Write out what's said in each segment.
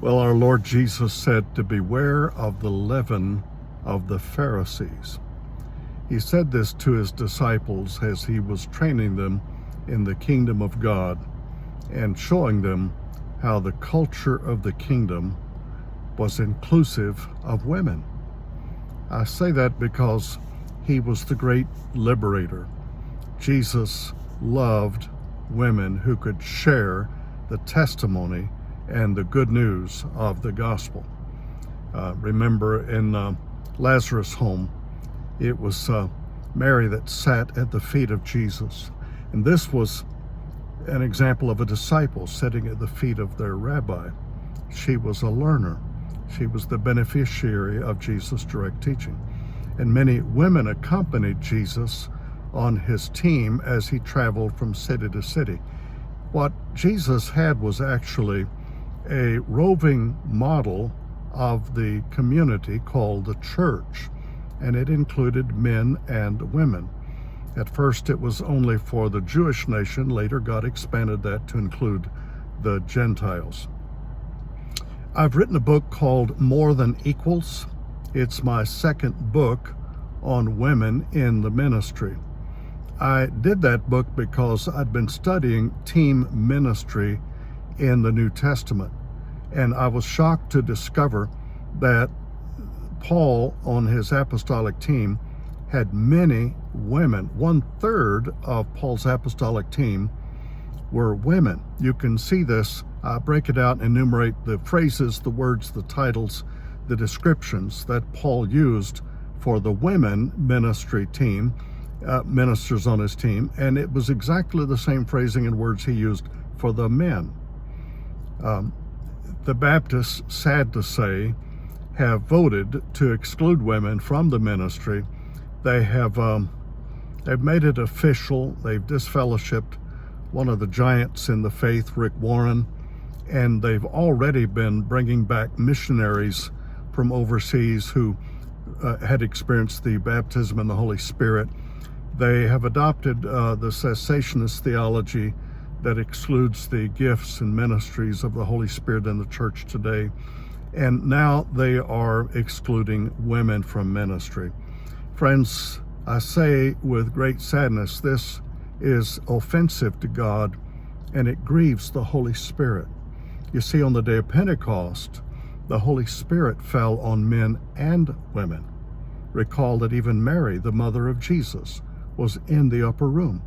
Well, our Lord Jesus said to beware of the leaven of the Pharisees. He said this to his disciples as he was training them in the kingdom of God and showing them how the culture of the kingdom was inclusive of women. I say that because he was the great liberator. Jesus loved women who could share the testimony and the good news of the gospel. Remember in Lazarus' home, it was Mary that sat at the feet of Jesus. And this was an example of a disciple sitting at the feet of their rabbi. She was a learner. She was the beneficiary of Jesus' direct teaching. And many women accompanied Jesus on his team as he traveled from city to city. What Jesus had was actually a roving model of the community called the church, and it included men and women. At first it was only for the Jewish nation. Later God expanded that to include the Gentiles. I've written a book called More Than Equals. It's my second book on women in the ministry. I did that book because I'd been studying team ministry in the New Testament, and I was shocked to discover that Paul on his apostolic team had many women. 1/3 of Paul's apostolic team were women. You can see this. I break it out and enumerate the phrases, the words, the titles, the descriptions that Paul used for the women ministry team, ministers on his team, and it was exactly the same phrasing and words he used for the men. The Baptists, sad to say, have voted to exclude women from the ministry. They have they've made it official. They've disfellowshipped one of the giants in the faith, Rick Warren, and they've already been bringing back missionaries from overseas who had experienced the baptism in the Holy Spirit. They have adopted the cessationist theology that excludes the gifts and ministries of the Holy Spirit in the church today. And now they are excluding women from ministry. Friends, I say with great sadness, this is offensive to God and it grieves the Holy Spirit. You see, on the day of Pentecost, the Holy Spirit fell on men and women. Recall that even Mary, the mother of Jesus, was in the upper room.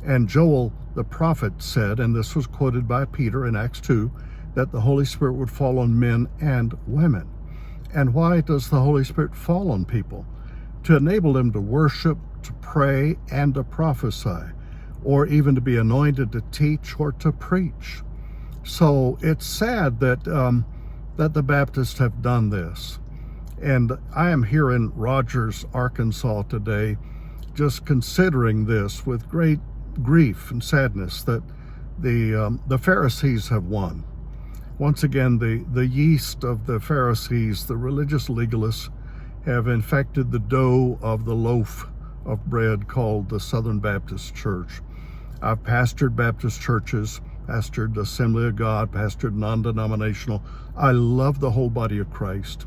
And Joel the prophet said, and this was quoted by Peter in Acts 2, that the Holy Spirit would fall on men and women. And why does the Holy Spirit fall on people? To enable them to worship, to pray, and to prophesy, or even to be anointed to teach or to preach. So it's sad that that the Baptists have done this. And I am here in Rogers, Arkansas today, just considering this with great grief and sadness that the Pharisees have won. Once again, the yeast of the Pharisees, the religious legalists, have infected the dough of the loaf of bread called the Southern Baptist Church. I've pastored Baptist churches, pastored Assembly of God, pastored non-denominational. I love the whole body of Christ,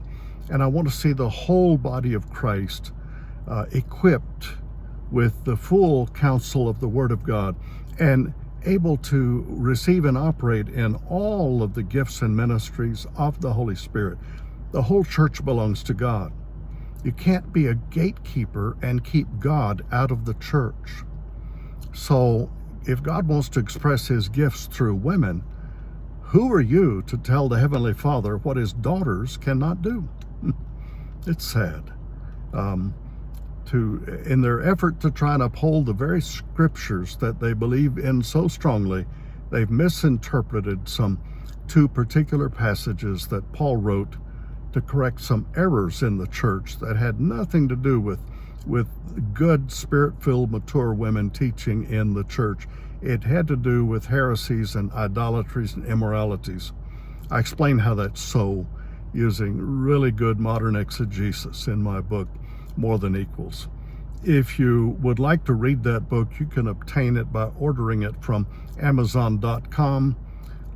and I want to see the whole body of Christ equipped with the full counsel of the Word of God and able to receive and operate in all of the gifts and ministries of the Holy Spirit. The whole church belongs to God. You can't be a gatekeeper and keep God out of the church. So if God wants to express his gifts through women, who are you to tell the Heavenly Father what his daughters cannot do? It's sad. In their effort to try and uphold the very scriptures that they believe in so strongly, they've misinterpreted some two particular passages that Paul wrote to correct some errors in the church that had nothing to do with good, spirit-filled, mature women teaching in the church. It had to do with heresies and idolatries and immoralities. I explain how that's so using really good modern exegesis in my book, More Than Equals. If you would like to read that book, you can obtain it by ordering it from Amazon.com.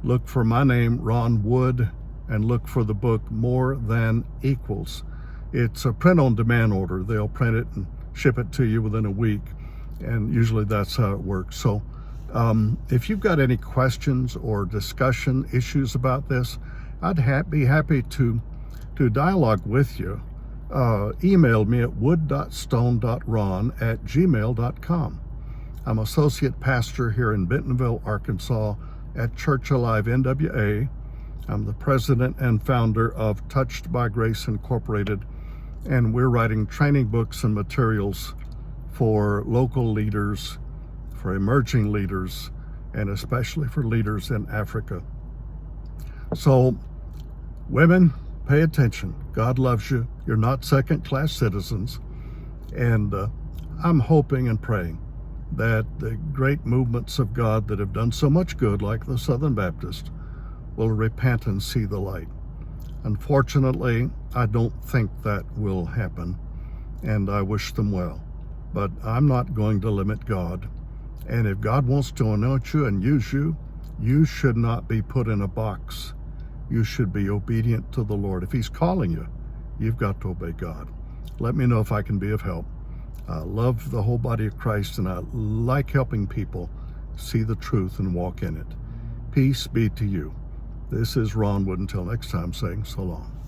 Look for my name, Ron Wood, and look for the book More Than Equals. It's a print-on-demand order. They'll print it and ship it to you within a week, and usually that's how it works. So if you've got any questions or discussion issues about this, I'd be happy to dialogue with you. Email me at wood.stone.ron@gmail.com. I'm associate pastor here in Bentonville, Arkansas at Church Alive NWA. I'm the president and founder of Touched by Grace Incorporated, and we're writing training books and materials for local leaders, for emerging leaders, and especially for leaders in Africa. So, women, pay attention. God loves you. You're not second-class citizens. And I'm hoping and praying that the great movements of God that have done so much good, like the Southern Baptist, will repent and see the light. Unfortunately, I don't think that will happen, and I wish them well. But I'm not going to limit God. And if God wants to anoint you and use you, you should not be put in a box. You should be obedient to the Lord. If He's calling you, you've got to obey God. Let me know if I can be of help. I love the whole body of Christ, and I like helping people see the truth and walk in it. Peace be to you. This is Ron Wood. Until next time, saying so long.